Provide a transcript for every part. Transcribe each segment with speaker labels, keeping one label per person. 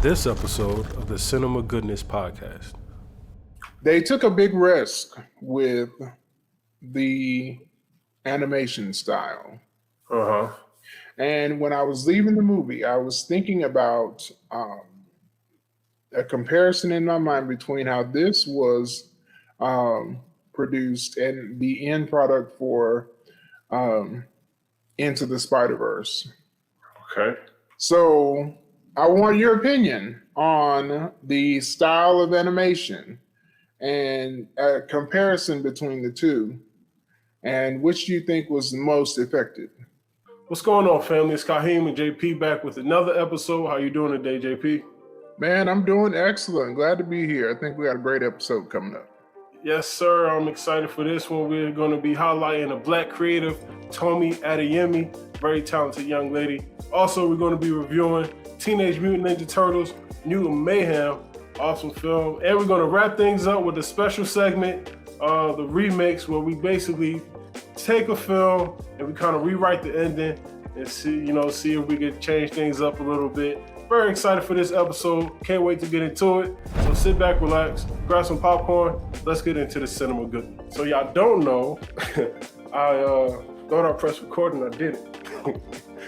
Speaker 1: this episode of the Cinema Goodness Podcast.
Speaker 2: They took a big risk with the animation style. And when I was leaving the movie, I was thinking about a comparison in my mind between how this was produced and the end product for Into the Spider-Verse.
Speaker 1: Okay.
Speaker 2: So I want your opinion on the style of animation and a comparison between the two, and which do you think was the most effective?
Speaker 1: What's going on, family? It's Kahim and JP back with another episode. How you doing today, JP?
Speaker 2: Man, I'm doing excellent. Glad to be here. I think we got a great episode coming up.
Speaker 1: Yes, sir. I'm excited for this one. We're going to be highlighting a Black creative, Tomi Adeyemi, very talented young lady. Also, we're going to be reviewing Teenage Mutant Ninja Turtles, Mutant Mayhem, awesome film. And we're going to wrap things up with a special segment, the remix, where we basically take a film and we kind of rewrite the ending and see if we can change things up a little bit. Very excited for this episode. Can't wait to get into it. So sit back, relax, grab some popcorn. Let's get into the cinema good. So y'all don't know, I thought I pressed record and I didn't.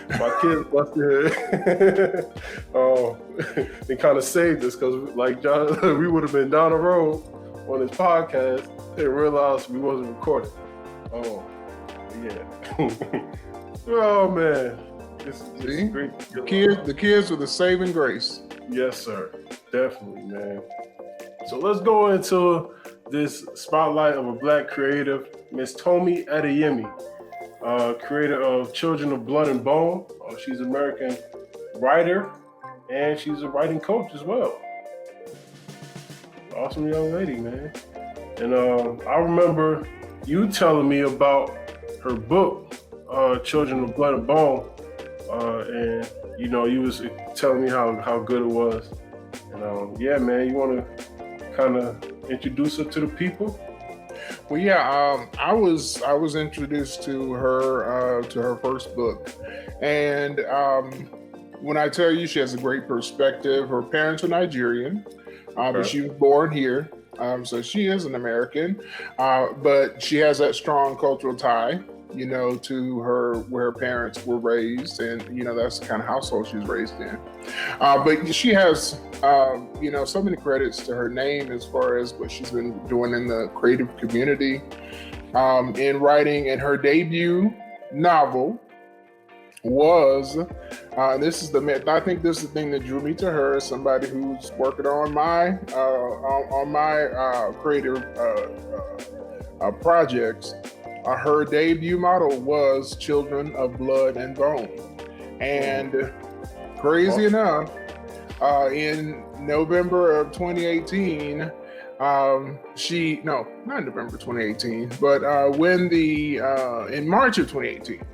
Speaker 1: My kids busted. They kind of saved us because, like John, we would have been down the road on this podcast and realized we wasn't recording. Oh, yeah. Oh man, this is great.
Speaker 2: The kids are the saving grace.
Speaker 1: Yes, sir. Definitely, man. So let's go into this spotlight of a Black creative, Miss Tomi Adeyemi, creator of Children of Blood and Bone. She's an American writer, and she's a writing coach as well. Awesome young lady, man. And I remember you telling me about her book, Children of Blood and Bone, and you was telling me how good it was. And yeah, man, you want to kind of introduce her to the people?
Speaker 2: Well, yeah, I was introduced to her first book, and when I tell you, she has a great perspective. Her parents are Nigerian, but she was born here, so she is an American, but she has that strong cultural tie, to where her parents were raised, and that's the kind of household she was raised in. But she has so many credits to her name as far as what she's been doing in the creative community, in writing. And her debut novel was I think this is the thing that drew me to her, as somebody who's working on my creative projects. Her debut model was Children of Blood and Bone. And crazy enough, in November of 2018, not November 2018, but in March of 2018,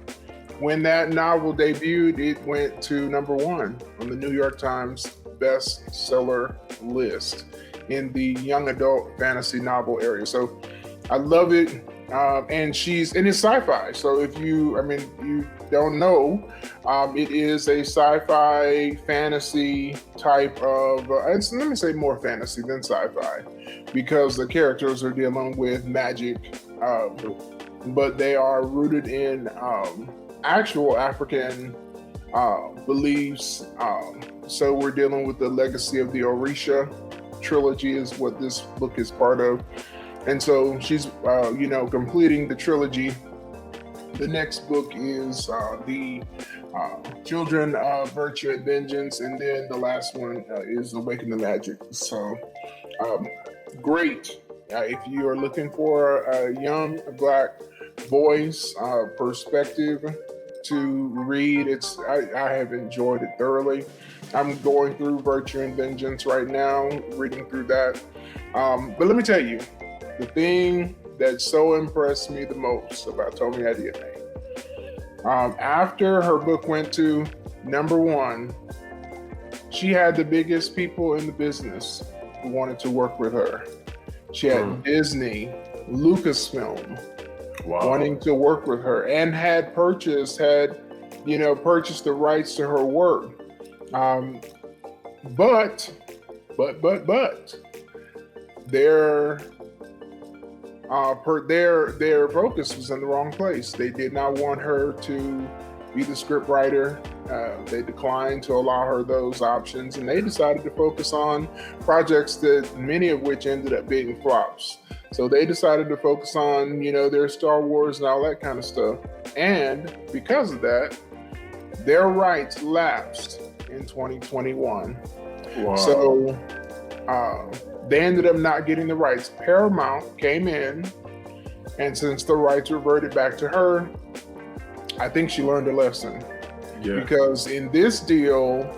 Speaker 2: when that novel debuted, it went to number 1 on the New York Times Bestseller list in the young adult fantasy novel area. So I love it. And it's sci-fi. So if you don't know, it is a sci-fi fantasy type of, let me say more fantasy than sci-fi, because the characters are dealing with magic, but they are rooted in actual African beliefs. So we're dealing with the legacy of the Orisha trilogy is what this book is part of. And so she's, completing the trilogy. The next book is the Children of Virtue and Vengeance, and then the last one is Awaken the Magic. So great. If you are looking for a young Black voice, perspective to read, I have enjoyed it thoroughly. I'm going through Virtue and Vengeance right now, reading through that. But let me tell you, the thing that so impressed me the most about Tomi Adeyemi, after her book went to number 1, she had the biggest people in the business who wanted to work with her. She had Disney, Lucasfilm, wanting to work with her, and had purchased the rights to her work. but their their focus was in the wrong place. They did not want her to be the script writer. They declined to allow her those options, and they decided to focus on projects that many of which ended up being flops. So they decided to focus on, their Star Wars and all that kind of stuff. And because of that, their rights lapsed in 2021.
Speaker 1: Wow.
Speaker 2: So they ended up not getting the rights. Paramount came in, and since the rights reverted back to her, I think she learned a lesson.
Speaker 1: Yeah.
Speaker 2: Because in this deal,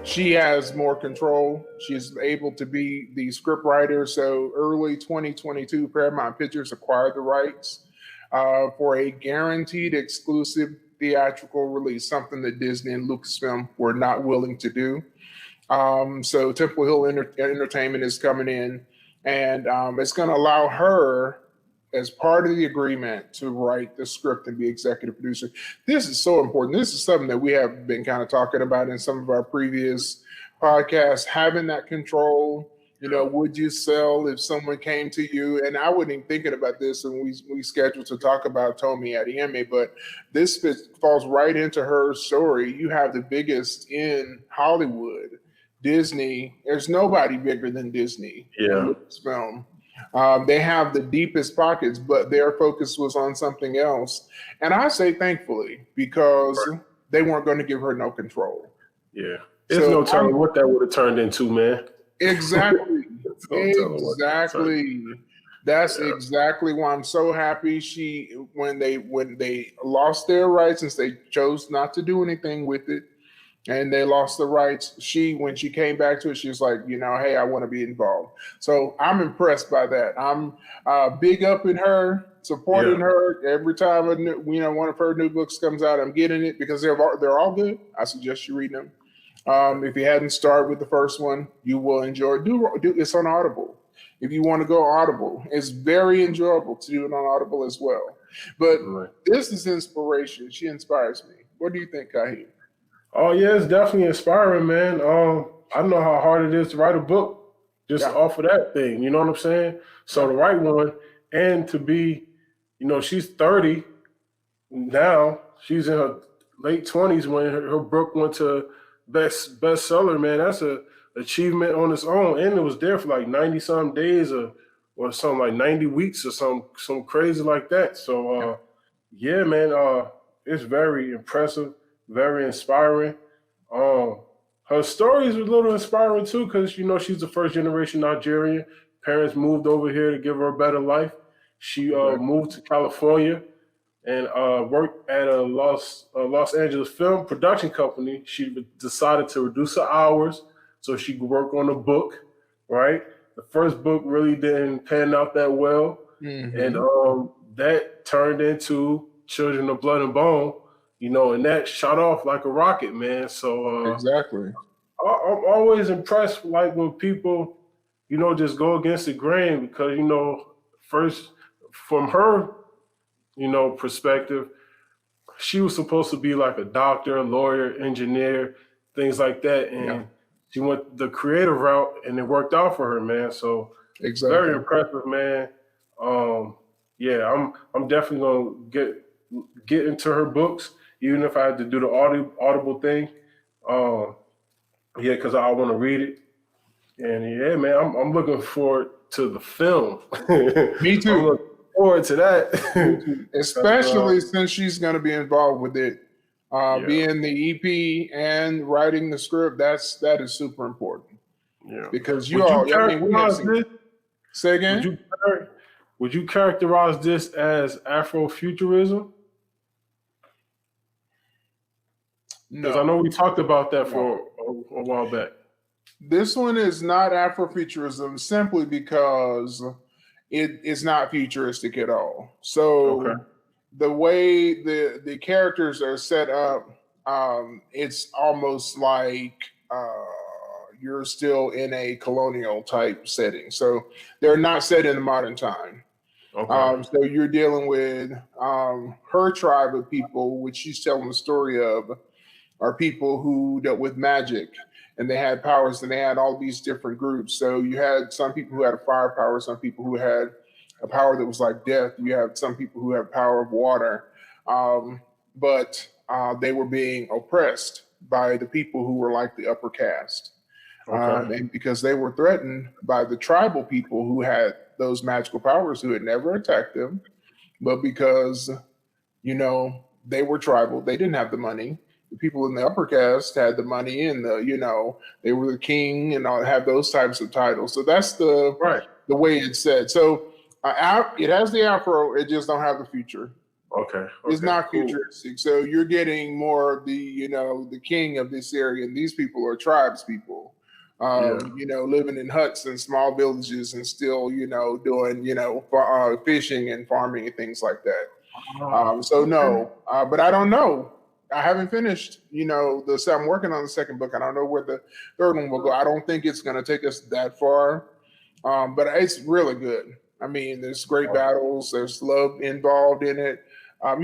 Speaker 2: she has more control. She's able to be the script writer. So early 2022, Paramount Pictures acquired the rights for a guaranteed exclusive theatrical release, something that Disney and Lucasfilm were not willing to do. So Temple Hill Entertainment is coming in, and it's going to allow her, as part of the agreement, to write the script and be executive producer. This is so important. This is something that we have been kind of talking about in some of our previous podcasts, having that control. Would you sell if someone came to you? And I wasn't even thinking about this, and we scheduled to talk about Tomi Adeyemi, but this falls right into her story. You have the biggest in Hollywood, Disney. There's nobody bigger than Disney.
Speaker 1: Yeah.
Speaker 2: In this film. They have the deepest pockets, but their focus was on something else. And I say thankfully, because they weren't going to give her no control.
Speaker 1: Yeah. There's no telling what that would have turned into, man.
Speaker 2: Exactly. Exactly. That's exactly why I'm so happy when they lost their rights, since they chose not to do anything with it, and they lost the rights. When she came back to it, she was like, hey, I want to be involved. So I'm impressed by that. I'm big up in her, supporting her every time one of her new books comes out. I'm getting it because they're all good. I suggest you read them. If you hadn't started with the first one, you will enjoy it. Do it's on Audible. If you want to go Audible, it's very enjoyable to do it on Audible as well. But this is inspiration. She inspires me. What do you think, Kahim?
Speaker 1: Oh, yeah, it's definitely inspiring, man. I know how hard it is to write a book just off of that thing. You know what I'm saying? So to write one and to be, she's 30 now. She's in her late 20s when her book went to bestseller, man. That's a achievement on its own. And it was there for like 90-some days or something like 90 weeks or some crazy like that. So, yeah, man, it's very impressive. Very inspiring. Her story is a little inspiring too, because she's a first generation Nigerian. Parents moved over here to give her a better life. She moved to California and worked at a Los Angeles film production company. She decided to reduce her hours so she could work on a book. Right, the first book really didn't pan out that well, and that turned into Children of Blood and Bone. And that shot off like a rocket, man. So
Speaker 2: exactly,
Speaker 1: I'm always impressed, like when people, just go against the grain, because first from her, perspective, she was supposed to be like a doctor, a lawyer, engineer, things like that, and she went the creative route, and it worked out for her, man. So very impressive, man. I'm definitely gonna get into her books. Even if I had to do the audible thing, because I want to read it. And yeah, man, I'm looking forward to the film.
Speaker 2: Me too.
Speaker 1: I'm looking forward to that.
Speaker 2: Especially since she's going to be involved with it, being the EP and writing the script. That is super important. Yeah. Because say again?
Speaker 1: Would you characterize this as Afrofuturism? Because I know we talked about that for a while back.
Speaker 2: This one is not Afrofuturism simply because it's not futuristic at all. So the way the characters are set up, it's almost like you're still in a colonial type setting. So they're not set in the modern time. So you're dealing with her tribe of people, which she's telling the story of, are people who dealt with magic and they had powers, and they had all these different groups. So you had some people who had a fire power, some people who had a power that was like death. You have some people who have power of water, but they were being oppressed by the people who were like the upper caste. And because they were threatened by the tribal people who had those magical powers, who had never attacked them, but because, you know, they were tribal, they didn't have the money. The people in the upper caste had the money, and they were the king and all, have those types of titles. So that's the way it's said. So it has the afro, it just don't have the future.
Speaker 1: Okay.
Speaker 2: It's not futuristic. So you're getting more of the, the king of this area, and these people are tribes people. Living in huts and small villages and still, doing, fishing and farming and things like that. But I don't know. I haven't finished, I'm working on the second book. I don't know where the third one will go. I don't think it's going to take us that far, but it's really good. I mean, there's great battles. There's love involved in it. A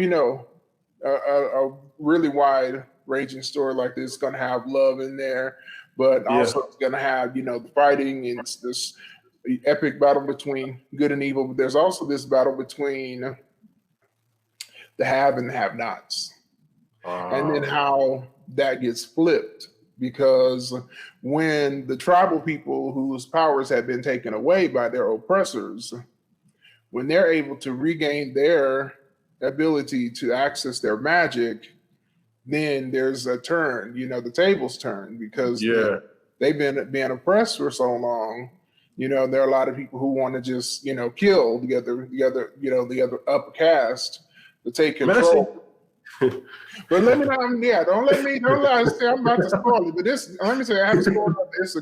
Speaker 2: really wide ranging story like this is going to have love in there. But also it's going to have, the fighting, and it's this epic battle between good and evil. But there's also this battle between the have and the have-nots. And then how that gets flipped. Because when the tribal people whose powers have been taken away by their oppressors, when they're able to regain their ability to access their magic, then there's a turn, the tables turn, because they've been being oppressed for so long. There are a lot of people who want to just, kill the other upper caste to take control. But let me not, don't say I'm about to spoil it. But let me say, I haven't spoiled it. It's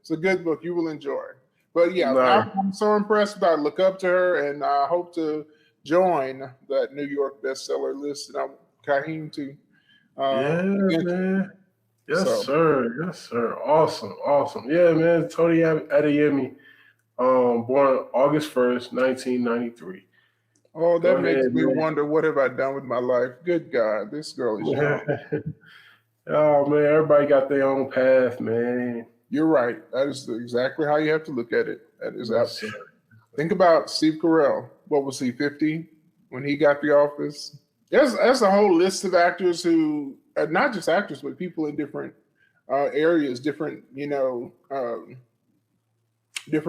Speaker 2: a good book you will enjoy. But I'm so impressed with her. I look up to her, and I hope to join that New York bestseller list. And I'm Kahim too.
Speaker 1: Man. Yes, sir. Awesome. Yeah, man. Tomi Adeyemi, born August 1st, 1993.
Speaker 2: Oh, that makes me wonder, what have I done with my life? Good God, this girl is young.
Speaker 1: Oh, man, everybody got their own path, man.
Speaker 2: You're right. That is exactly how you have to look at it. That is absolutely. Think about Steve Carell. What was he, 50 when he got the office? There's a whole list of actors who, not just actors, but people in different areas, different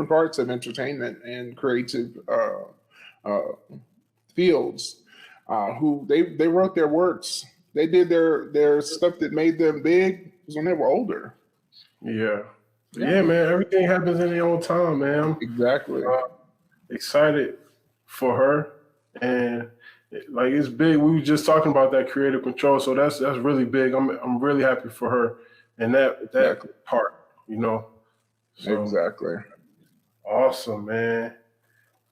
Speaker 2: parts of entertainment and creative fields, who they wrote their works. They did their stuff that made them big was when they were older.
Speaker 1: Yeah, man. Everything happens in their own time, man.
Speaker 2: Exactly.
Speaker 1: Excited for her, and like, it's big. We were just talking about that creative control, so that's really big. I'm really happy for her and that part, So,
Speaker 2: exactly.
Speaker 1: Awesome, man.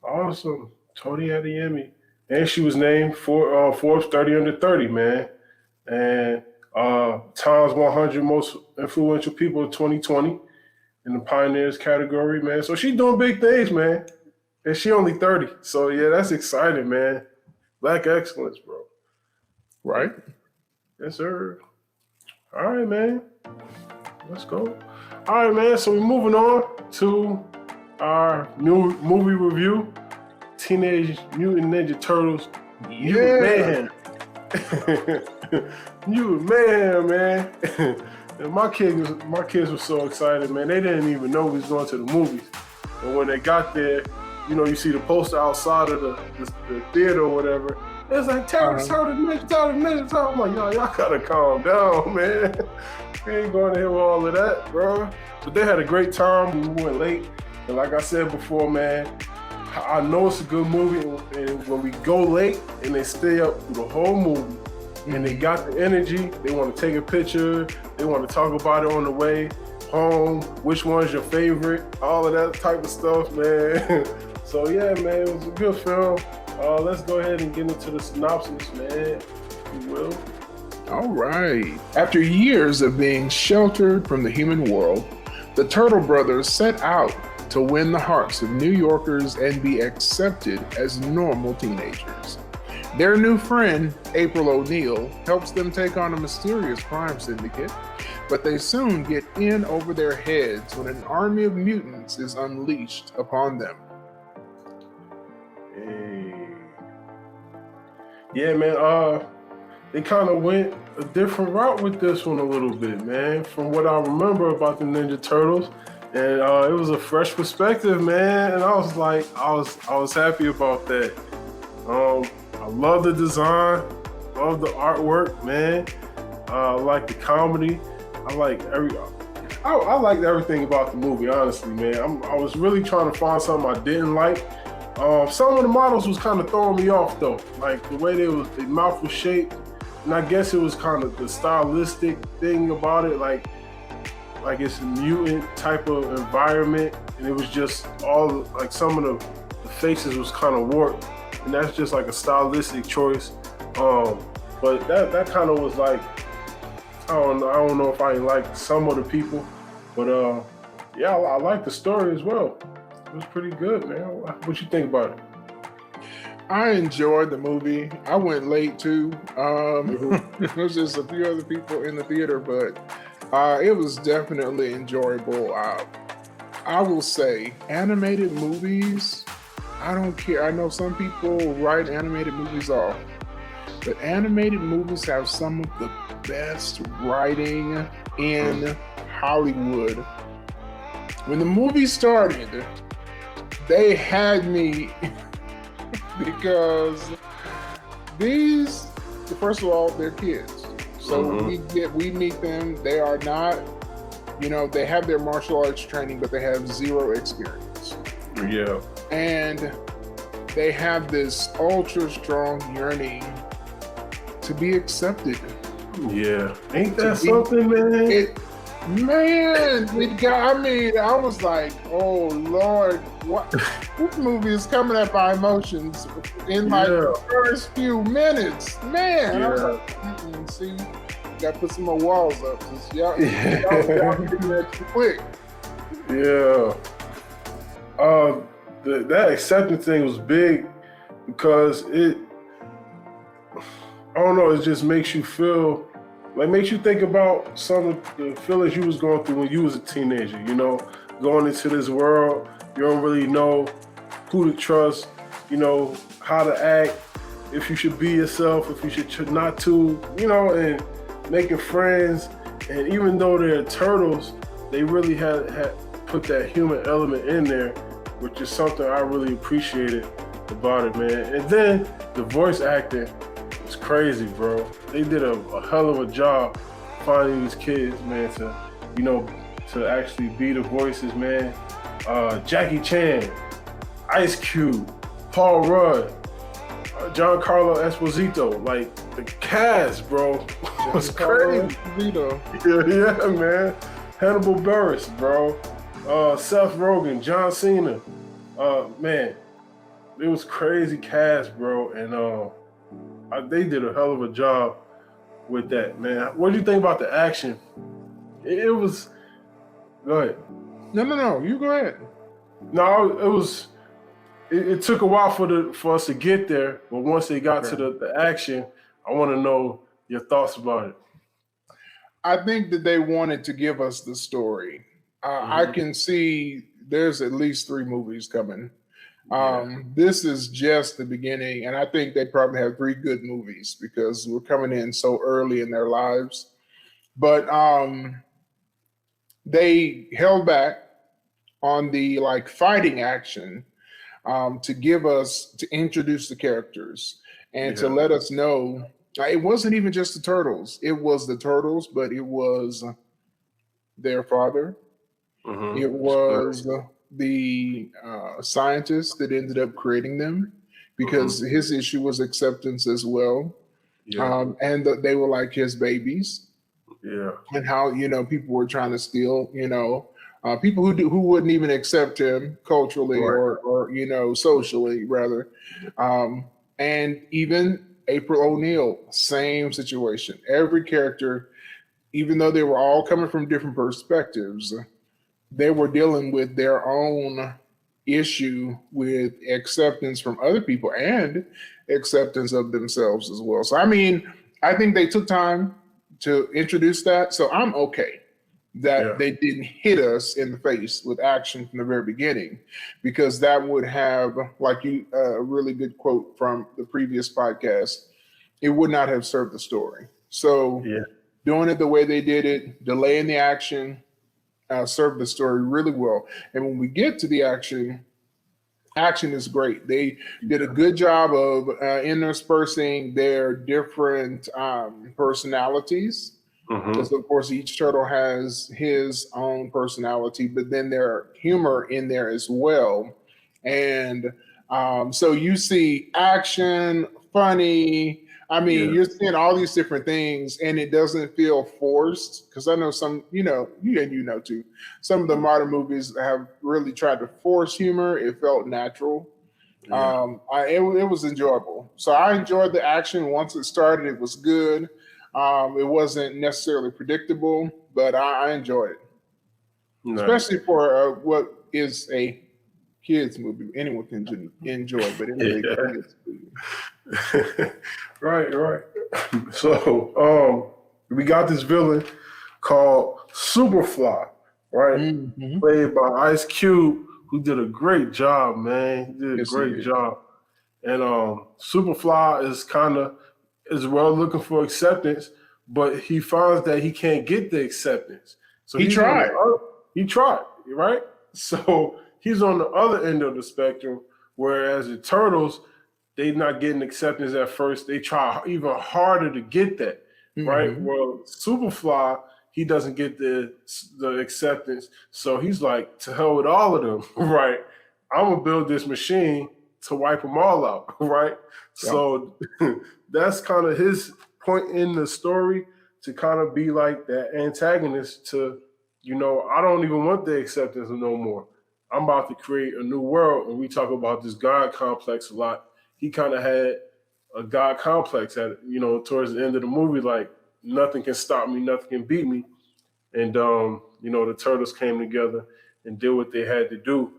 Speaker 1: Awesome. Tomi Adeyemi. And she was named for Forbes 30 Under 30, man. And Times 100 Most Influential People of 2020 in the Pioneers category, man. So she's doing big things, man. And she only 30. So, yeah, that's exciting, man. Black excellence, bro.
Speaker 2: Right?
Speaker 1: Yes, sir. All right, man. Let's go. All right, man. So we're moving on to our new movie review. Teenage Mutant Ninja Turtles. Mutant Mayhem. Mutant Mayhem, man. And my kids were so excited, man. They didn't even know we was going to the movies. And when they got there, you see the poster outside of the theater or whatever. It's like, Turtles, Ninja Turtles. I'm like, y'all gotta calm down, man. We ain't going to hear all of that, bro. But they had a great time. We went late. And like I said before, man, I know it's a good movie. And when we go late and they stay up through the whole movie and they got the energy, they want to take a picture, they want to talk about it on the way home, which one's your favorite, all of that type of stuff, man. So yeah, man, it was a good film. Let's go ahead and get into the synopsis, man, if you will.
Speaker 2: All right. After years of being sheltered from the human world, the Turtle Brothers set out to win the hearts of New Yorkers and be accepted as normal teenagers. Their new friend, April O'Neil, helps them take on a mysterious crime syndicate, but they soon get in over their heads when an army of mutants is unleashed upon them.
Speaker 1: Hey. Yeah, man. They kind of went a different route with this one a little bit, man. From what I remember about the Ninja Turtles, and it was a fresh perspective, man. And I was like, I was happy about that. I love the design, love the artwork, man. I like the comedy. I liked everything about the movie, honestly, man. I was really trying to find something I didn't like. Some of the models was kind of throwing me off though, like the way their mouth was shaped, and I guess it was kind of the stylistic thing about it, like it's a mutant type of environment, and it was just all like some of the faces was kind of warped, and that's just like a stylistic choice. But that kind of was like, I don't know if I like some of the people, but yeah, I like the story as well. It was pretty good, man. What you think about it?
Speaker 2: I enjoyed the movie. I went late too. There was just a few other people in the theater, but it was definitely enjoyable. I will say, animated movies, I don't care. I know some people write animated movies off, but animated movies have some of the best writing in Hollywood. When the movie started, they had me because first of all, they're kids. So we meet them. They are not, they have their martial arts training, but they have zero experience.
Speaker 1: Yeah. And
Speaker 2: they have this ultra strong yearning to be accepted.
Speaker 1: Yeah. Ain't that something, man?
Speaker 2: I was like, oh Lord, what? This movie is coming at my emotions in the first few minutes, man.
Speaker 1: Yeah.
Speaker 2: I was like, see, got to put some more walls up. Y'all getting that too quick.
Speaker 1: Yeah. That acceptance thing was big because it just makes you feel. Like, makes you think about some of the feelings you was going through when you was a teenager, going into this world, you don't really know who to trust, how to act, if you should be yourself, if you should not to, and making friends. And even though they're turtles, they really had put that human element in there, which is something I really appreciated about it, man. And then the voice acting, it's crazy, bro. They did a hell of a job finding these kids, man, to actually be the voices, man. Jackie Chan, Ice Cube, Paul Rudd, Giancarlo Esposito, like the cast, bro, was crazy. Yeah, man. Hannibal Buress, bro. Seth Rogen, John Cena. Man, it was crazy cast, bro, and they did a hell of a job with that, man. What do you think about the action? It was. Go ahead.
Speaker 2: No. You go ahead.
Speaker 1: No, it was. It took a while for us to get there, but once they got to the action, I want to know your thoughts about it.
Speaker 2: I think that they wanted to give us the story. I can see there's at least 3 movies coming. This is just the beginning, and I think they probably have 3 good movies because we're coming in so early in their lives. But they held back on the fighting action to introduce the characters and to let us know it wasn't even just the turtles. It was the turtles, but it was their father. It was the scientist that ended up creating them, because his issue was acceptance as well. And they were like his babies. And how people were trying to steal people who wouldn't even accept him culturally or socially rather. And even April O'Neil, same situation. Every character, even though they were all coming from different perspectives, they were dealing with their own issue with acceptance from other people and acceptance of themselves as well. So, I think they took time to introduce that. So I'm okay. that they didn't hit us in the face with action from the very beginning, because that would have, like you, a really good quote from the previous podcast, it would not have served the story. So doing it the way they did it, delaying the action, served the story really well. And when we get to the action is great. They did a good job of interspersing their different personalities. Because of course each turtle has his own personality, but then there's humor in there as well. And so you see action, funny. I mean, you're seeing all these different things, and it doesn't feel forced. Because I know some, you know too, some of the modern movies have really tried to force humor. It felt natural. It was enjoyable. So I enjoyed the action. Once it started, it was good. It wasn't necessarily predictable, but I enjoyed it. Nice. Especially for what is a kids movie. Anyone can enjoy, but it is a kids movie.
Speaker 1: Right. So we got this villain called Superfly, right? Played by Ice Cube, who did a great job, man. He did a great job. And Superfly is well looking for acceptance, but he finds that he can't get the acceptance. So he tried, right? So he's on the other end of the spectrum, whereas the Turtles, they not getting acceptance at first. They try even harder to get that, right? Well, Superfly, he doesn't get the acceptance. So he's like, to hell with all of them, right? I'm going to build this machine to wipe them all out, right? So that's kind of his point in the story, to kind of be like that antagonist to, I don't even want the acceptance no more. I'm about to create a new world. And we talk about this God complex a lot. He kind of had a God complex towards the end of the movie, like nothing can stop me, nothing can beat me. And, the Turtles came together and did what they had to do.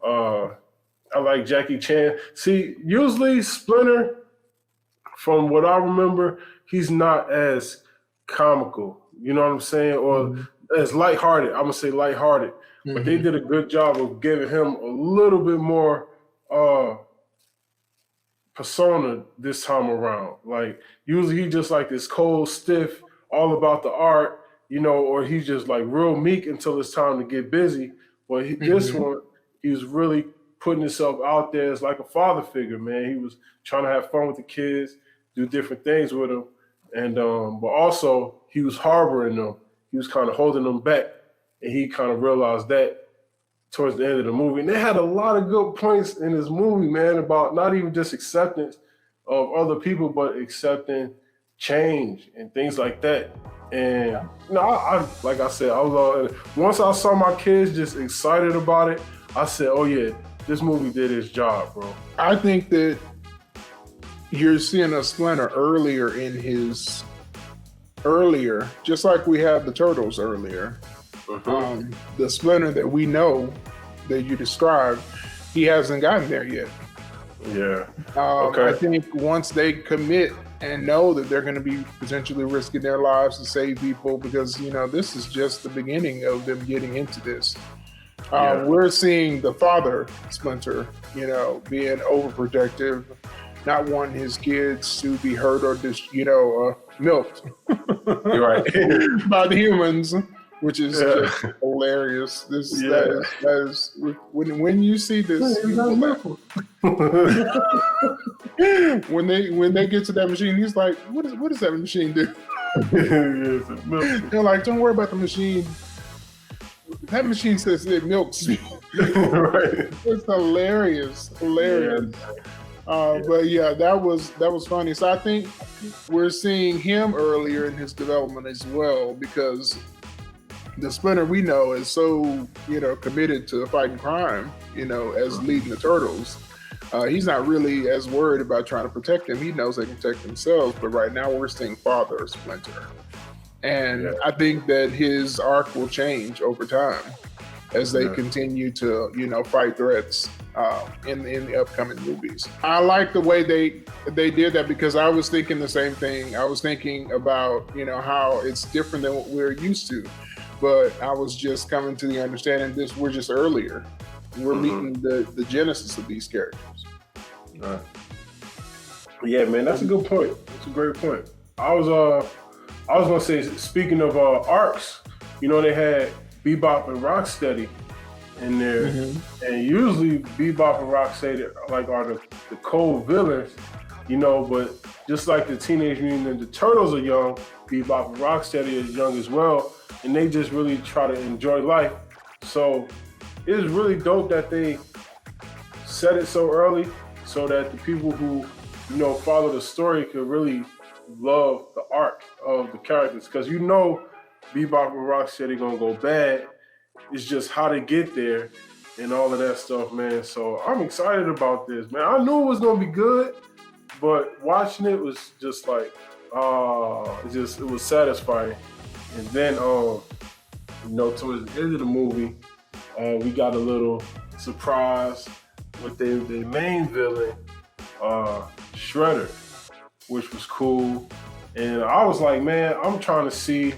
Speaker 1: I like Jackie Chan. See, usually Splinter, from what I remember, he's not as comical, you know what I'm saying? Or as lighthearted. I'm going to say lighthearted. But they did a good job of giving him a little bit more persona this time around. Like, usually he's just like this cold, stiff, all about the art, or he's just like real meek until it's time to get busy. But this one, he was really putting himself out there as like a father figure, man. He was trying to have fun with the kids, do different things with them. And but also he was harboring them. He was kind of holding them back. And he kind of realized that towards the end of the movie. And they had a lot of good points in this movie, man, about not even just acceptance of other people, but accepting change and things like that. And I like I said, I was once I saw my kids just excited about it, I said, oh yeah, this movie did its job, bro.
Speaker 2: I think that you're seeing a Splinter earlier, just like we had the Turtles earlier. The Splinter that we know that you described, he hasn't gotten there yet.
Speaker 1: Yeah.
Speaker 2: I think once they commit and know that they're going to be potentially risking their lives to save people, because this is just the beginning of them getting into this. We're seeing the father Splinter, being overprotective, not wanting his kids to be hurt or just, milked.
Speaker 1: You're right.
Speaker 2: by the humans, which is just hilarious. That is when you see this, when they get to that machine, he's like, what does that machine do? They're like, don't worry about the machine. That machine says it milks.
Speaker 1: Right.
Speaker 2: It's hilarious. But that was funny. So I think we're seeing him earlier in his development as well, because the Splinter we know is so committed to fighting crime, as leading the Turtles. He's not really as worried about trying to protect them. He knows they can protect themselves. But right now we're seeing Father Splinter, and I think that his arc will change over time as they continue to fight threats in the upcoming movies. I like the way they did that, because I was thinking the same thing. I was thinking about how it's different than what we're used to. but I was just coming to the understanding we're just earlier. We're meeting the genesis of these characters.
Speaker 1: Right. Yeah, man, that's a good point. That's a great point. I was gonna say, speaking of arcs, they had Bebop and Rocksteady in there, and usually Bebop and Rocksteady are the cold villains, but just like the Teenage Mutant Ninja Turtles are young, Bebop and Rocksteady is young as well, and they just really try to enjoy life. So it is really dope that they set it so early so that the people who, follow the story could really love the arc of the characters. Because Bebop and Rocksteady gonna go bad. It's just how to get there and all of that stuff, man. So I'm excited about this, man. I knew it was gonna be good, but watching it was just like, it was satisfying. And then, towards the end of the movie, we got a little surprise with the main villain, Shredder, which was cool. And I was like, man, I'm trying to see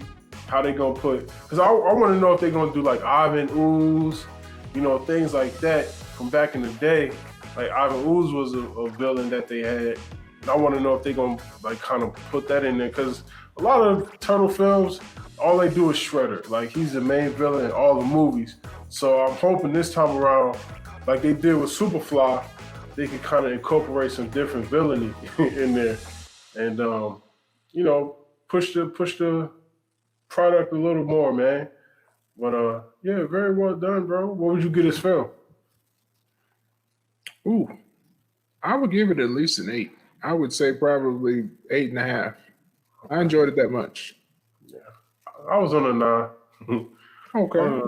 Speaker 1: how they gonna because I want to know if they're gonna do like Ivan Ooze, things like that from back in the day. Like Ivan Ooze was a villain that they had. And I want to know if they're gonna kind of put that in there, because a lot of Turtle films, all they do is Shredder. Like, he's the main villain in all the movies. So I'm hoping this time around, like they did with Superfly, they can kind of incorporate some different villainy in there, and push the product a little more, man. But yeah, very well done, bro. What would you give this film?
Speaker 2: Ooh, I would give it at least an 8. I would say probably 8.5. I enjoyed it that much.
Speaker 1: Yeah, I was on a 9.
Speaker 2: Okay.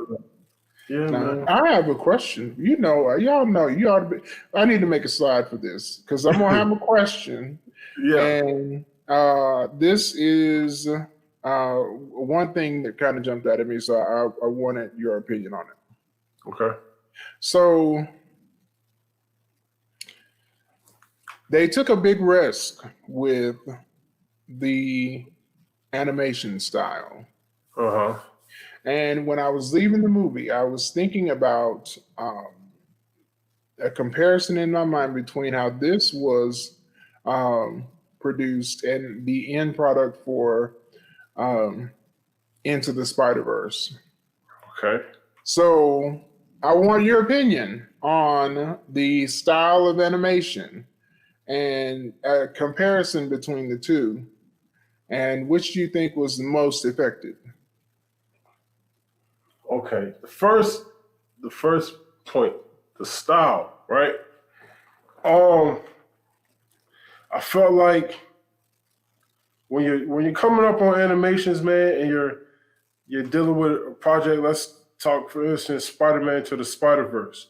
Speaker 1: Yeah, man.
Speaker 2: I have a question. Y'all know you ought to be. I need to make a slide for this because I'm gonna have a question.
Speaker 1: Yeah.
Speaker 2: And this is one thing that kind of jumped out at me, so I wanted your opinion on it.
Speaker 1: Okay.
Speaker 2: So they took a big risk with the animation style.
Speaker 1: Uh-huh.
Speaker 2: And when I was leaving the movie, I was thinking about a comparison in my mind between how this was produced and the end product for Into the Spider-Verse.
Speaker 1: Okay.
Speaker 2: So I want your opinion on the style of animation and a comparison between the two, and which do you think was the most effective?
Speaker 1: Okay, the first point, the style, right? I felt like when you're coming up on animations, man, and you're dealing with a project. Let's talk, for instance, Spider-Man to the Spider-Verse.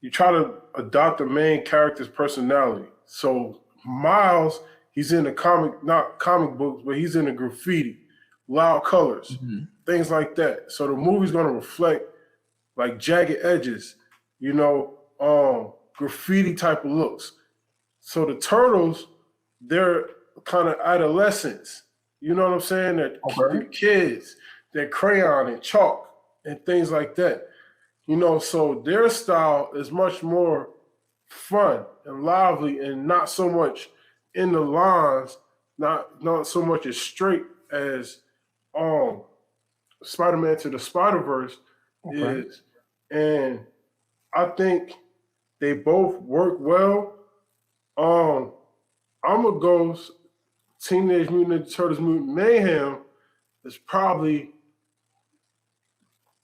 Speaker 1: You try to adopt the main character's personality. So Miles, he's in not comic books, but he's in the graffiti, loud colors. Things like that. So the movie's gonna reflect like jagged edges, graffiti type of looks. So the Turtles, they're kind of adolescents. You know what I'm saying? They're kids. They're crayon and chalk and things like that. So their style is much more fun and lively and not so much in the lines, not so much as straight as Spider-Man to the Spider-Verse is. And I think they both work well. I'm gonna go Teenage Mutant Ninja Turtles Mutant Mayhem is probably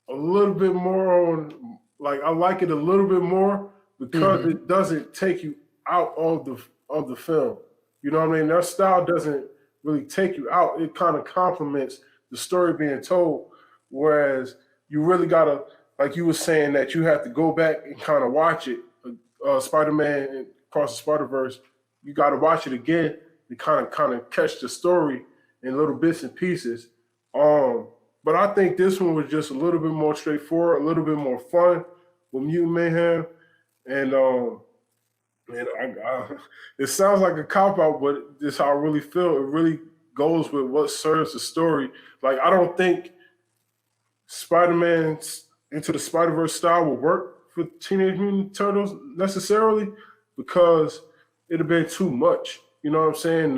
Speaker 1: a little bit more on, like, I like it a little bit more because it doesn't take you out of the film. You know what I mean? Their style doesn't really take you out. It kind of complements the story being told. Whereas you really gotta, like you were saying, that you have to go back and kind of watch it. Spider-Man Across the Spider-Verse, you gotta watch it again to kind of catch the story in little bits and pieces. But I think this one was just a little bit more straightforward, a little bit more fun with Mutant Mayhem, and it sounds like a cop-out, but this is how I really feel. It really goes with what serves the story. Like, I don't think Spider-Man's Into the Spider-Verse style would work for Teenage Mutant Turtles necessarily, because it'd have been too much. You know what I'm saying?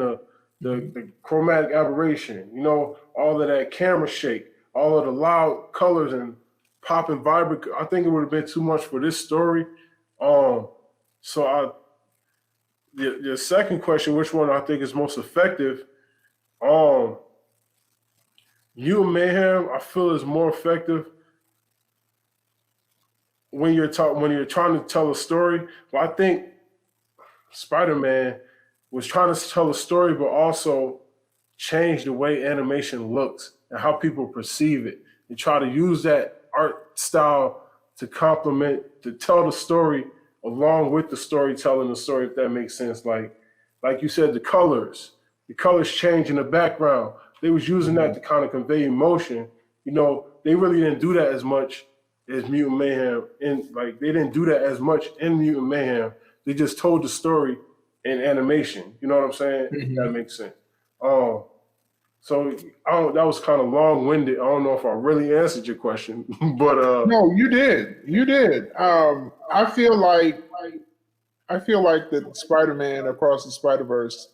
Speaker 1: The chromatic aberration, you know, all of that camera shake, all of the loud colors and pop and vibrant. I think it would have been too much for this story. The second question, which one I think is most effective? Mutant Mayhem, I feel, is more effective when you're trying to tell a story. Well, I think Spider-Man was trying to tell a story, but also change the way animation looks and how people perceive it, and try to use that art style to to tell the story along with the storytelling the story, if that makes sense. Like you said, the colors change in the background. They was using that to kind of convey emotion. You know, they really didn't do that as much as Mutant Mayhem. They didn't do that as much in Mutant Mayhem. They just told the story in animation. You know what I'm saying?
Speaker 2: Mm-hmm.
Speaker 1: That makes sense. So that was kind of long-winded. I don't know if I really answered your question, but
Speaker 2: no, you did. You did. I feel like that Spider-Man Across the Spider-Verse,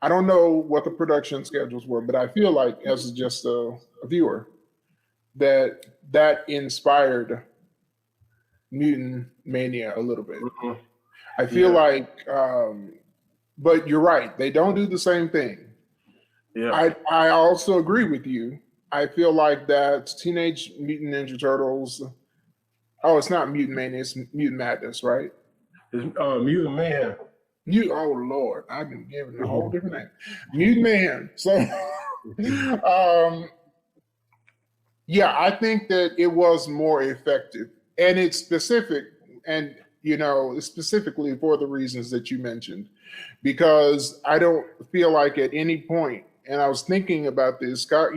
Speaker 2: I don't know what the production schedules were, but I feel like, as just a viewer, that inspired Mutant Mania a little bit. Mm-hmm. I feel like, but you're right. They don't do the same thing. Yeah. I also agree with you. I feel like that Teenage Mutant Ninja Turtles. Oh, it's not Mutant Mania. It's Mutant Madness, right?
Speaker 1: It's Mutant Mayhem.
Speaker 2: Oh Lord, I've been given a whole different name. Mutant Mayhem. So, yeah, I think that it was more effective, and it's specific, and specifically for the reasons that you mentioned, because I don't feel like at any point, and I was thinking about this, I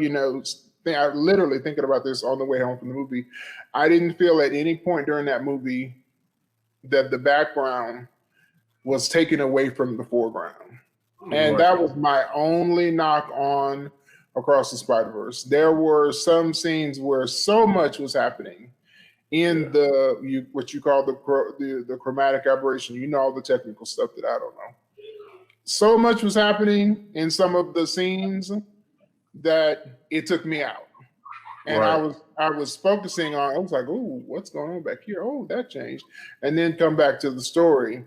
Speaker 2: literally thinking about this on the way home from the movie. I didn't feel at any point during that movie that the background was taken away from the foreground. And that was my only knock on Across the Spider-Verse. There were some scenes where so much was happening in what you call the chromatic aberration. You know, all the technical stuff that I don't know. So much was happening in some of the scenes that it took me out. And I was focusing on, I was like, oh, what's going on back here? Oh, that changed. And then come back to the story.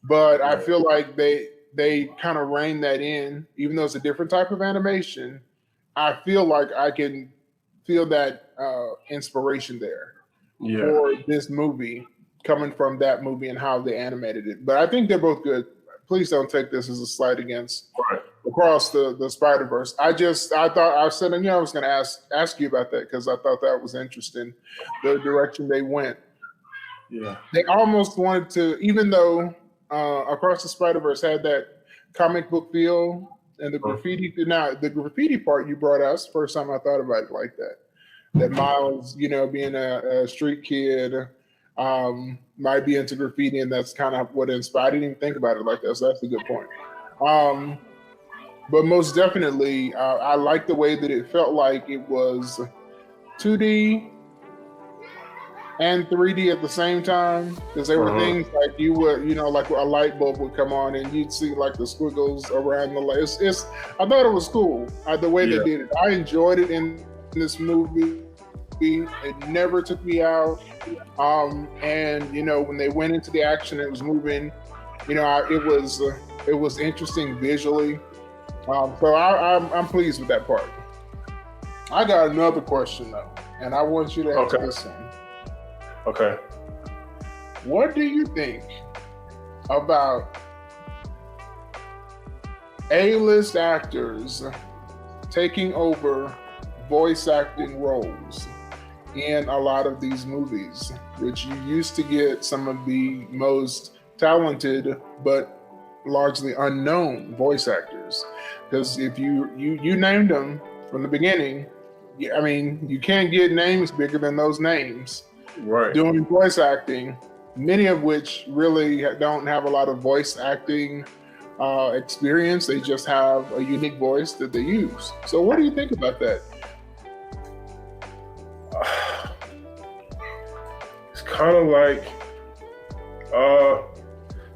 Speaker 2: But I feel like they kind of reined that in, even though it's a different type of animation. I feel like I can feel that inspiration there for this movie coming from that movie and how they animated it. But I think they're both good. Please don't take this as a slight against Across the Spider-Verse. I thought I said, I was going to ask you about that because I thought that was interesting, the direction they went. Yeah, they almost wanted to, even though Across the Spider-Verse had that comic book feel and the graffiti. Now, the graffiti part you brought out, first time I thought about it like that. That Miles, being a street kid, might be into graffiti, and that's kind of what inspired. I didn't even think about it like that, so that's a good point. But most definitely, I like the way that it felt like it was 2D and 3D at the same time, because there were things like you would, like a light bulb would come on and you'd see like the squiggles around the light. I thought it was cool the way they did it. I enjoyed it in this movie. It never took me out. And when they went into the action, it was moving. It was interesting visually. So I'm pleased with that part. I got another question though, and I want you to answer this one.
Speaker 1: Okay.
Speaker 2: What do you think about A-list actors taking over voice acting roles in a lot of these movies, which you used to get some of the most talented but largely unknown voice actors? Because if you named them from the beginning, you can't get names bigger than those names. Right. Doing voice acting, many of which really don't have a lot of voice acting experience. They just have a unique voice that they use. So what do you think about that?
Speaker 1: It's kind of like,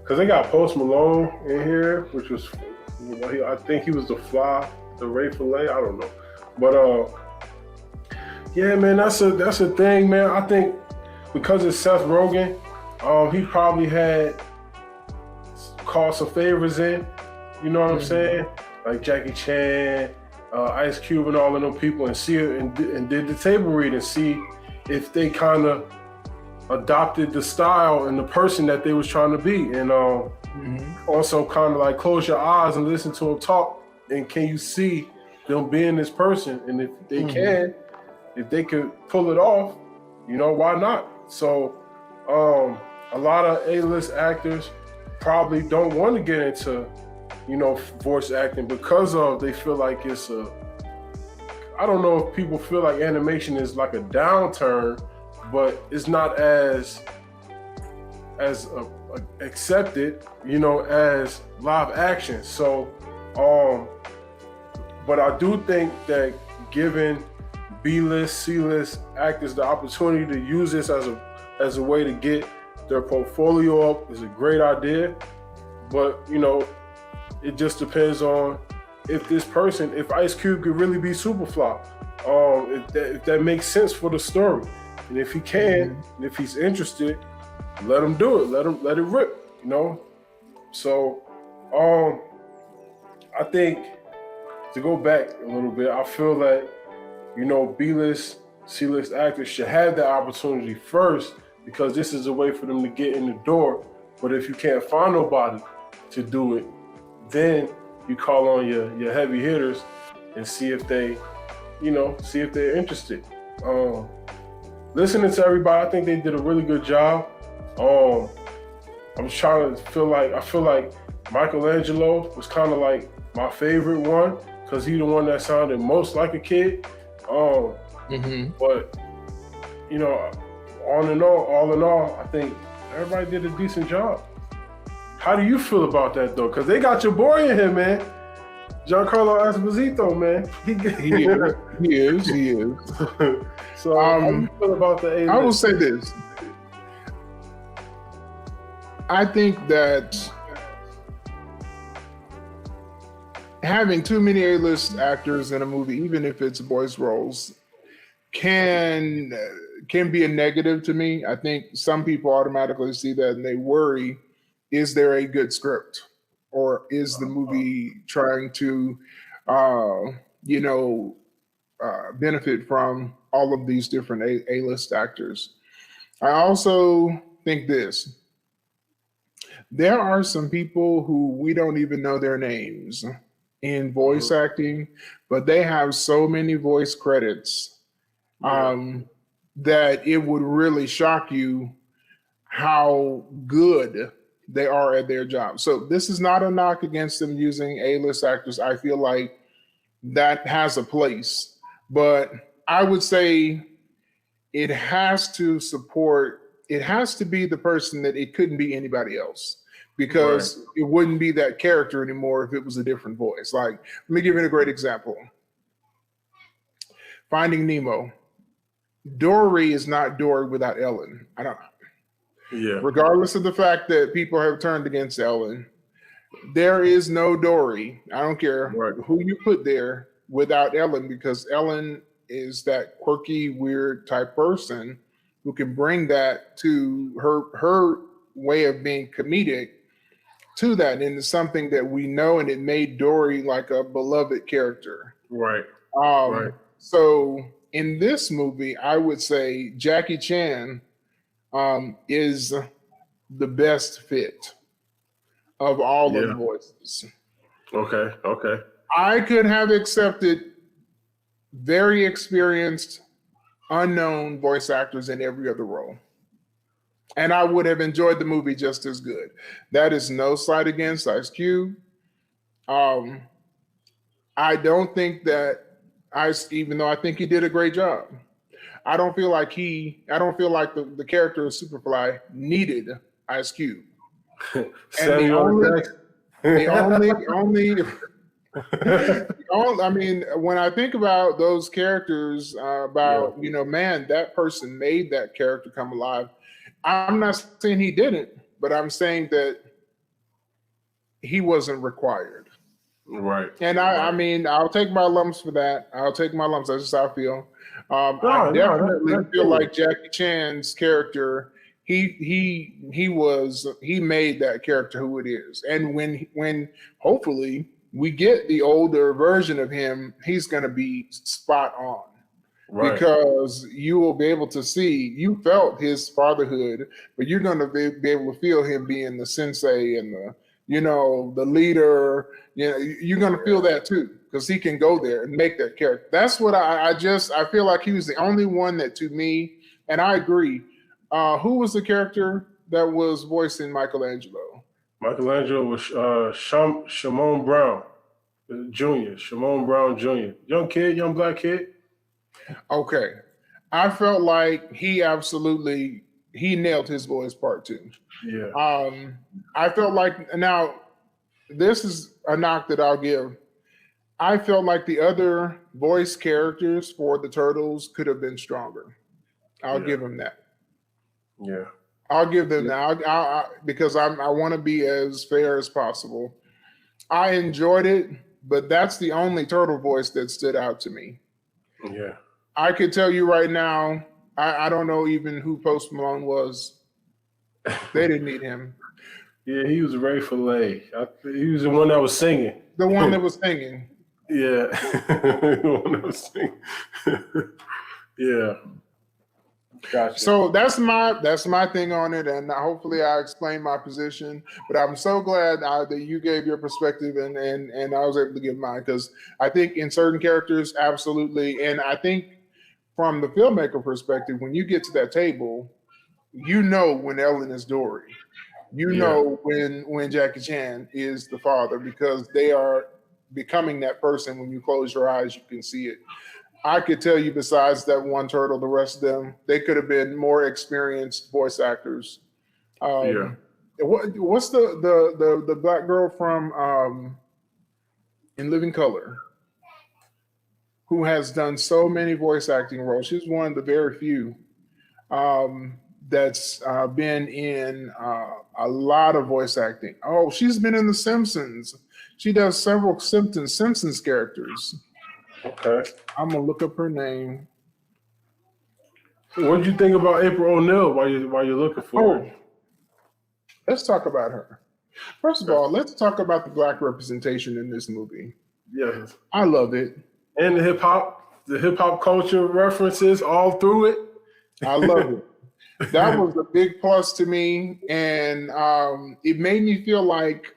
Speaker 1: because they got Post Malone in here, which was, I think he was the Ray Fillet, I don't know. But yeah, man, that's a thing, man. I think because it's Seth Rogen, he probably had called some favors in, you know what I'm saying? Like Jackie Chan, Ice Cube and all of them people, and see it and did the table read and see if they kind of adopted the style and the person that they was trying to be, and also kind of like close your eyes and listen to them talk, and can you see them being this person? And if they can, if they could pull it off, you know, why not? So a lot of A-list actors probably don't want to get into, you know, voice acting because they feel like it's I don't know if people feel like animation is like a downturn, but it's not as accepted, you know, as live action. So, but I do think that giving B-list, C-list actors the opportunity to use this as a way to get their portfolio up is a great idea. But, you know, it just depends on if this person, if Ice Cube could really be Superfly, if that makes sense for the story. And if he can, and if he's interested, let him do it. Let it rip, you know? So, I think to go back a little bit, I feel that, you know, B-list, C-list actors should have that opportunity first, because this is a way for them to get in the door. But if you can't find nobody to do it, then you call on your heavy hitters and see if they, you know, see if they're interested. Listening to everybody, I think they did a really good job. I'm trying to feel like Michelangelo was kind of like my favorite one, because he's the one that sounded most like a kid. But, you know, all in all, I think everybody did a decent job. How do you feel about that, though? Because they got your boy in here, man. Giancarlo Esposito, man.
Speaker 2: He is.
Speaker 1: So how do you feel about the A-list?
Speaker 2: I will say this. I think that having too many A-list actors in a movie, even if it's voice roles, can be a negative to me. I think some people automatically see that and they worry, is there a good script? Or is the movie trying to, benefit from all of these different A-list actors? I also think this. There are some people who we don't even know their names in voice acting, but they have so many voice credits that it would really shock you how good they are at their job. So this is not a knock against them using A-list actors. I feel like that has a place, but I would say it has to be the person that it couldn't be anybody else, because it wouldn't be that character anymore if it was a different voice. Like, let me give you a great example. Finding Nemo. Dory is not Dory without Ellen. Regardless of the fact that people have turned against Ellen, there is no Dory. I don't care who you put there without Ellen, because Ellen is that quirky, weird type person who can bring that to her way of being comedic to that. And it's something that we know, and it made Dory like a beloved character. So in this movie, I would say Jackie Chan is the best fit of all of the voices.
Speaker 1: Okay.
Speaker 2: I could have accepted very experienced, unknown voice actors in every other role, and I would have enjoyed the movie just as good. That is no slight against Ice Cube. I don't think that even though I think he did a great job, I don't feel like the character of Superfly needed Ice Cube. And the only I mean, when I think about those characters, man, that person made that character come alive. I'm not saying he didn't, but I'm saying that he wasn't required.
Speaker 1: Right.
Speaker 2: And I mean, I'll take my lumps for that. I'll take my lumps. That's just how I feel. I definitely feel like Jackie Chan's character, he made that character who it is. And when hopefully we get the older version of him, he's going to be spot on. Right. Because you will be able to see, you felt his fatherhood, but you're going to be able to feel him being the sensei and the leader. You're going to feel that too, because he can go there and make that character. That's what I feel like he was the only one that, to me, and I agree. Who was the character that was voicing Michelangelo?
Speaker 1: Michelangelo was Shimon Brown Jr. Shimon Brown Jr. Young black kid.
Speaker 2: Okay. I felt like he nailed his voice part too.
Speaker 1: Yeah.
Speaker 2: I felt like, now this is a knock that I'll give. I felt like the other voice characters for the Turtles could have been stronger. I'll give them that.
Speaker 1: Yeah.
Speaker 2: I'll give them that. Because I want to be as fair as possible. I enjoyed it, but that's the only Turtle voice that stood out to me.
Speaker 1: Yeah.
Speaker 2: I could tell you right now, I don't know even who Post Malone was. They didn't need him.
Speaker 1: Yeah, he was Ray Fillet. He was the one that was singing.
Speaker 2: The one that was singing.
Speaker 1: Yeah. The one that was singing. Yeah. Gotcha.
Speaker 2: So that's my thing on it, and hopefully I explained my position. But I'm so glad that you gave your perspective and I was able to give mine, because I think in certain characters, absolutely, and I think from the filmmaker perspective, when you get to that table, when Ellen is Dory, when Jackie Chan is the father, because they are becoming that person. When you close your eyes, you can see it. I could tell you, besides that one turtle, the rest of them, they could have been more experienced voice actors. What's the black girl from In Living Color, who has done so many voice acting roles? She's one of the very few that's been in a lot of voice acting. Oh, she's been in The Simpsons. She does several Simpsons characters.
Speaker 1: Okay.
Speaker 2: I'm gonna look up her name.
Speaker 1: What did you think about April O'Neil while you're looking for her?
Speaker 2: Let's talk about her. First of all, let's talk about the black representation in this movie.
Speaker 1: Yes.
Speaker 2: I love it.
Speaker 1: And the hip hop culture references all through it.
Speaker 2: I love it. That was a big plus to me, and it made me feel like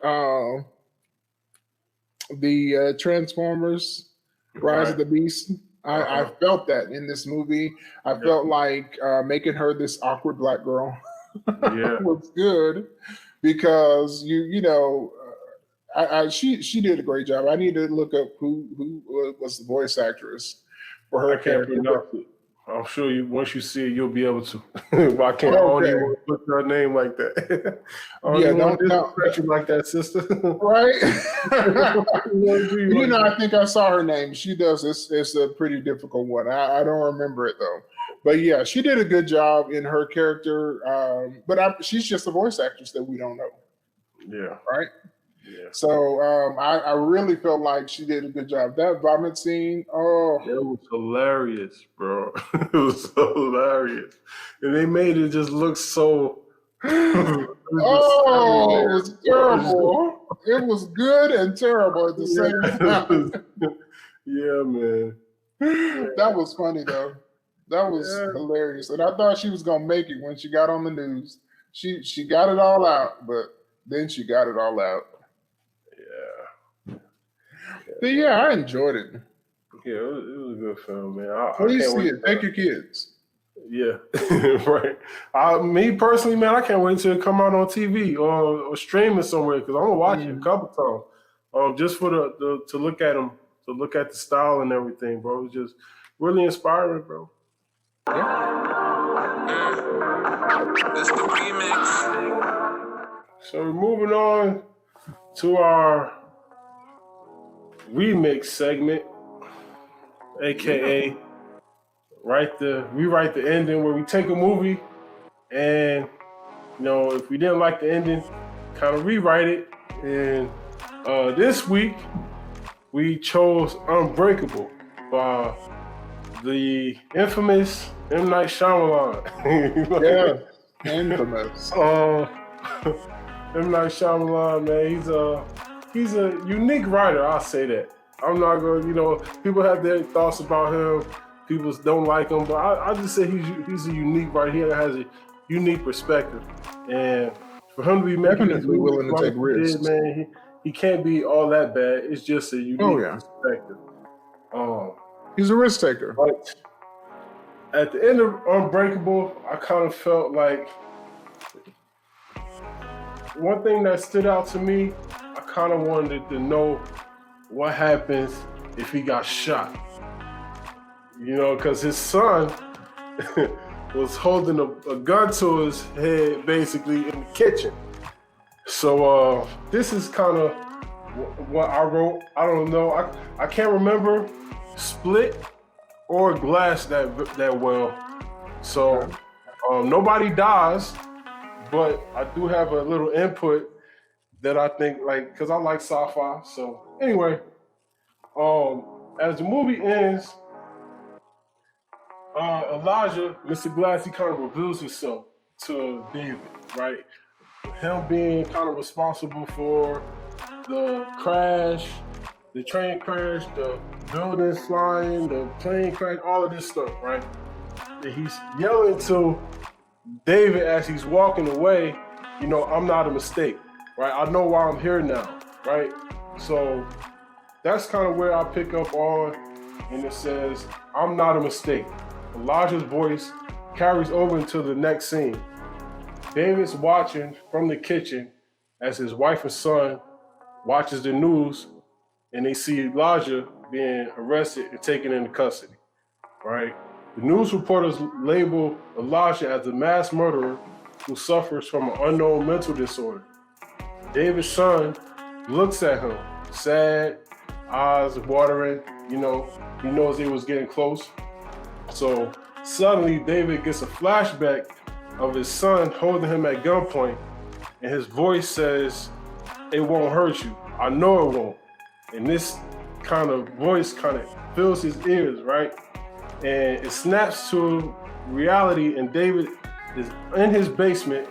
Speaker 2: the Transformers Rise of the Beast. I felt that in this movie. I felt like making her this awkward black girl was good, because she did a great job. I need to look up who was the voice actress for her character.
Speaker 1: I'm sure once you see it, you'll be able to. I can't only put her name like that. Don't disrespect you like that, sister.
Speaker 2: Right? I think I saw her name. She does. It's a pretty difficult one. I don't remember it though. But yeah, she did a good job in her character. But she's just a voice actress that we don't know.
Speaker 1: Yeah.
Speaker 2: Right.
Speaker 1: Yeah.
Speaker 2: So I really felt like she did a good job. That vomit scene,
Speaker 1: it was hilarious, bro. It was hilarious. And they made it just look so
Speaker 2: it was terrible. It was good and terrible at the same time.
Speaker 1: Yeah, man.
Speaker 2: That was funny though. That was hilarious. And I thought she was gonna make it when she got on the news. She got it all out, but then she got it all out. But yeah, I enjoyed it.
Speaker 1: Yeah, it was a good film, man.
Speaker 2: Please see it. Take your kids.
Speaker 1: Yeah, right. Me personally, man, I can't wait until it come out on TV or streaming somewhere, because I'm gonna watch it a couple times, just for to look at them, to look at the style and everything, bro. It was just really inspiring, bro.
Speaker 3: That's the remix.
Speaker 1: So we're moving on to our remix segment, aka rewrite the ending, where we take a movie and if we didn't like the ending, kind of rewrite it. And this week we chose Unbreakable by the infamous M. Night Shyamalan.
Speaker 2: Yeah, infamous.
Speaker 1: M. Night Shyamalan, man, he's a unique writer. I'll say that. I'm not going. People have their thoughts about him. People don't like him, but I just say he's a unique writer. He has a unique perspective, and for him to be
Speaker 2: definitely willing to take risks,
Speaker 1: man, he can't be all that bad. It's just a unique perspective.
Speaker 2: He's a risk taker.
Speaker 1: But at the end of Unbreakable, I kind of felt like one thing that stood out to me. I kind of wanted to know what happens if he got shot. Because his son was holding a gun to his head, basically, in the kitchen. So this is kind of what I wrote. I don't know. I can't remember Split or Glass that well. So nobody dies, but I do have a little input that I think, because I like sci-fi. So anyway, as the movie ends, Elijah, Mr. Glass, he kind of reveals himself to David, right? Him being kind of responsible for the crash, the train crash, the buildings flying, the plane crash, all of this stuff, right? And he's yelling to David as he's walking away, I'm not a mistake, right? I know why I'm here now, right? So that's kind of where I pick up on, and it says, I'm not a mistake. Elijah's voice carries over into the next scene. David's watching from the kitchen as his wife and son watches the news, and they see Elijah being arrested and taken into custody, right? The news reporters label Elijah as a mass murderer who suffers from an unknown mental disorder. David's son looks at him, sad, eyes watering, he knows it was getting close. So suddenly David gets a flashback of his son holding him at gunpoint, and his voice says, "It won't hurt you. I know it won't." And this kind of voice kind of fills his ears, right? And it snaps to reality, and David is in his basement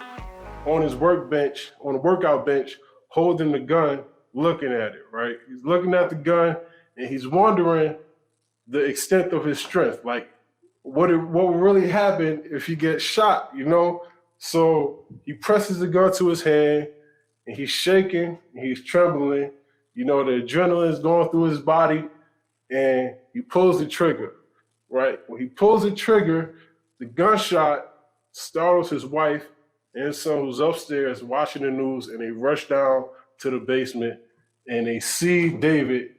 Speaker 1: on his workbench, on the workout bench, holding the gun, looking at it, right? He's looking at the gun, and he's wondering the extent of his strength, what will really happen if he gets shot, So he presses the gun to his hand, and he's shaking, and he's trembling. The adrenaline is going through his body, and he pulls the trigger, right? When he pulls the trigger, the gunshot startles his wife and his son, who's upstairs watching the news, and they rush down to the basement, and they see David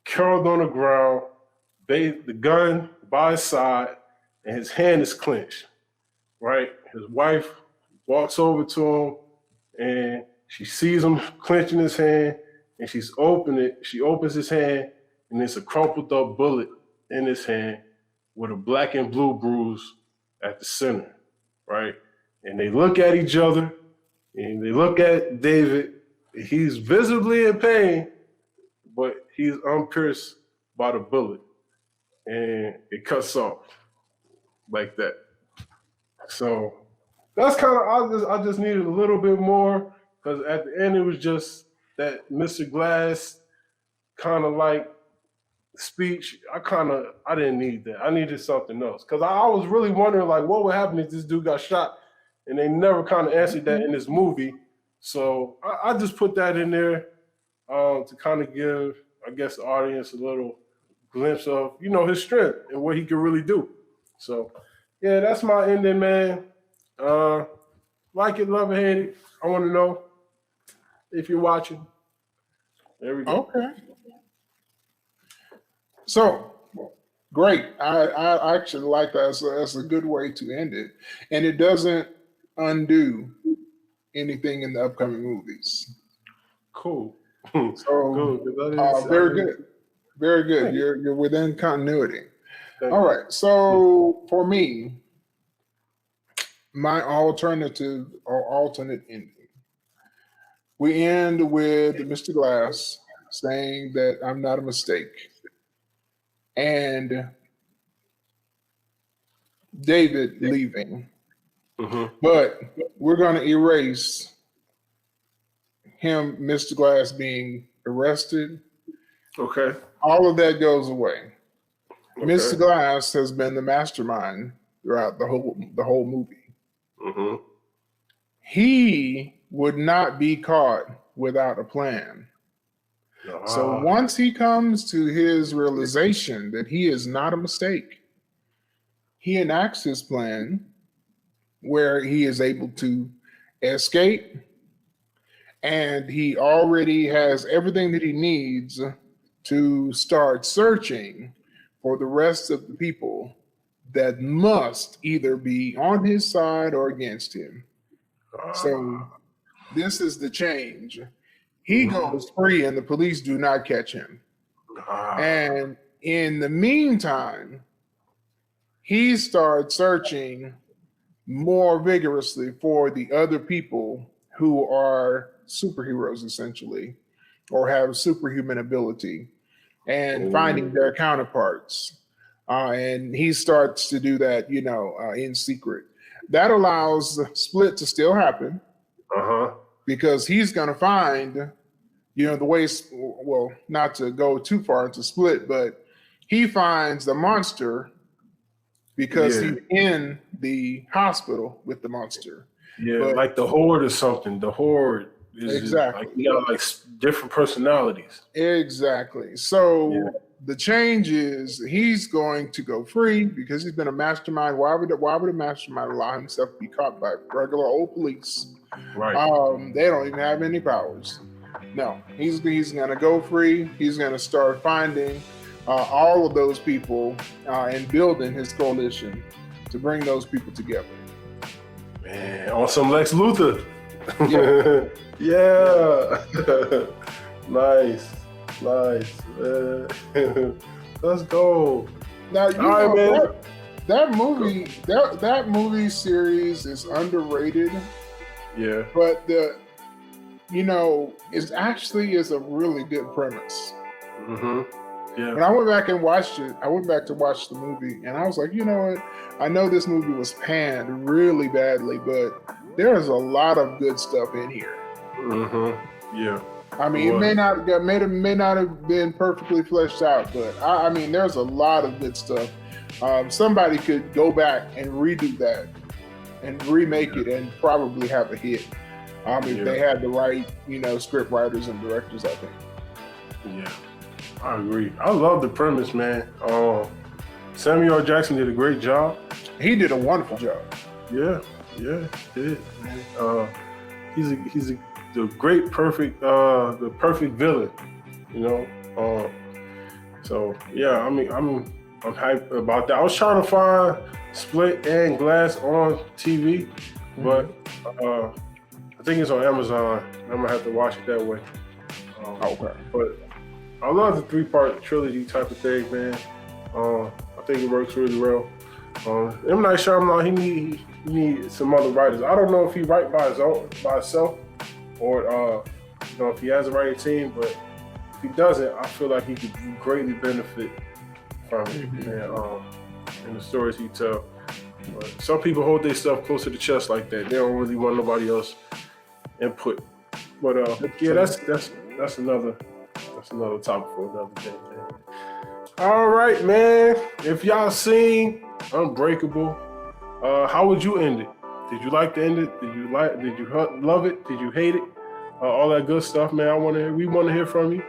Speaker 1: curled on the ground, the gun by his side, and his hand is clenched, right? His wife walks over to him, and she sees him clenching his hand, and she opens his hand, and it's a crumpled up bullet in his hand with a black and blue bruise at the center, right? And they look at each other, and they look at David. He's visibly in pain, but he's unpierced by the bullet, and it cuts off like that. So that's kind of, I just needed a little bit more, because at the end it was just that Mr. Glass kind of speech. I didn't need that. I needed something else, because I was really wondering what would happen if this dude got shot, and they never kind of answered that in this movie. So I just put that in there to kind of give, I guess, the audience a little glimpse of, his strength and what he could really do. So, yeah, that's my ending, man. Like it, love it, hate it. I want to know if you're watching. There we go.
Speaker 2: Okay. So, great. I actually like that. That's a good way to end it. And it doesn't undo anything in the upcoming movies.
Speaker 1: Cool.
Speaker 2: So,
Speaker 1: good.
Speaker 2: very good. Very good. You're within continuity.
Speaker 1: Thank
Speaker 2: All
Speaker 1: you.
Speaker 2: right. So for me, my alternative or alternate ending, we end with Mr. Glass saying that I'm not a mistake, and David leaving.
Speaker 1: Mm-hmm.
Speaker 2: But we're going to erase him, Mr. Glass, being arrested.
Speaker 1: Okay.
Speaker 2: All of that goes away.
Speaker 1: Okay.
Speaker 2: Mr. Glass has been the mastermind throughout the whole movie.
Speaker 1: Mm-hmm.
Speaker 2: He would not be caught without a plan. So once he comes to his realization that he is not a mistake, he enacts his plan where he is able to escape, and he already has everything that he needs to start searching for the rest of the people that must either be on his side or against him. So this is the change. He goes free and the police do not catch him. And in the meantime, he starts searching more vigorously for the other people who are superheroes, essentially, or have superhuman ability, and finding their counterparts. And he starts to do that, in secret. That allows Split to still happen, because he's going to find, the ways, well, not to go too far into Split, but he finds the monster because he's in the hospital with the monster.
Speaker 1: Yeah, but, like the Horde or something. The Horde is
Speaker 2: exactly.
Speaker 1: Like, you got like different personalities.
Speaker 2: Exactly. So the change is he's going to go free because he's been a mastermind. Why would a mastermind allow himself to be caught by regular old police?
Speaker 1: Right.
Speaker 2: They don't even have any powers. No, he's going to go free. He's going to start finding all of those people and building his coalition to bring those people together.
Speaker 1: Man, on some Lex Luthor. Nice. Let's go.
Speaker 2: Now,
Speaker 1: man.
Speaker 2: That movie series is underrated.
Speaker 1: Yeah.
Speaker 2: But it actually is a really good premise.
Speaker 1: Mm-hmm. Yeah.
Speaker 2: When I went back and watched it, I went back to watch the movie, and I was like, you know what? I know this movie was panned really badly, but there's a lot of good stuff in here.
Speaker 1: Mm-hmm. Yeah.
Speaker 2: I mean, it may not have been perfectly fleshed out, but I mean, there's a lot of good stuff. Somebody could go back and redo that and remake it and probably have a hit. If they had the right, script writers and directors, I think.
Speaker 1: Yeah. I agree. I love the premise, man. Samuel L. Jackson did a great job.
Speaker 2: He did a wonderful job.
Speaker 1: Yeah, he did, man. He's the perfect villain, So yeah, I mean, I'm hyped about that. I was trying to find Split and Glass on TV, but I think it's on Amazon. I'm gonna have to watch it that way.
Speaker 2: Okay.
Speaker 1: But I love the 3-part trilogy type of thing, man. I think it works really well. M. Night Shyamalan, he need some other writers. I don't know if he write by himself, or if he has a writing team. But if he doesn't, I feel like he could greatly benefit from it, man. And the stories he tell. But some people hold their stuff close to the chest like that. They don't really want nobody else input. But that's another topic for another day, man. All right, man. If y'all seen Unbreakable, how would you end it? Did you like to end it? Did you love it? Did you hate it? All that good stuff, man. We want to hear from you.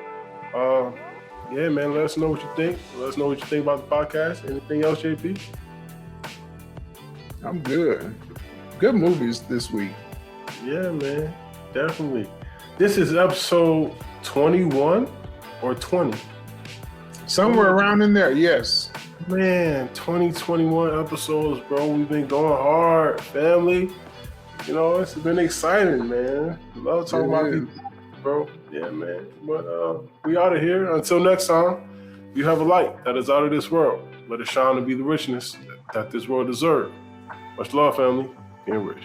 Speaker 1: Yeah, man. Let us know what you think. Let us know what you think about the podcast. Anything else, JP?
Speaker 2: I'm good. Good movies this week.
Speaker 1: Yeah, man. Definitely. This is episode 21 or 20.
Speaker 2: Somewhere around in there, yes.
Speaker 1: Man, 2021 episodes, bro. We've been going hard, family. It's been exciting, man. Love talking about people, bro. Yeah, man. But we out of here. Until next time, You have a light that is out of this world. Let it shine and be the richness that this world deserves. Much love, family. Being rich.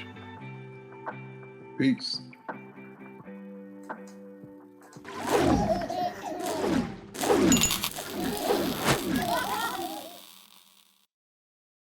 Speaker 2: Peace.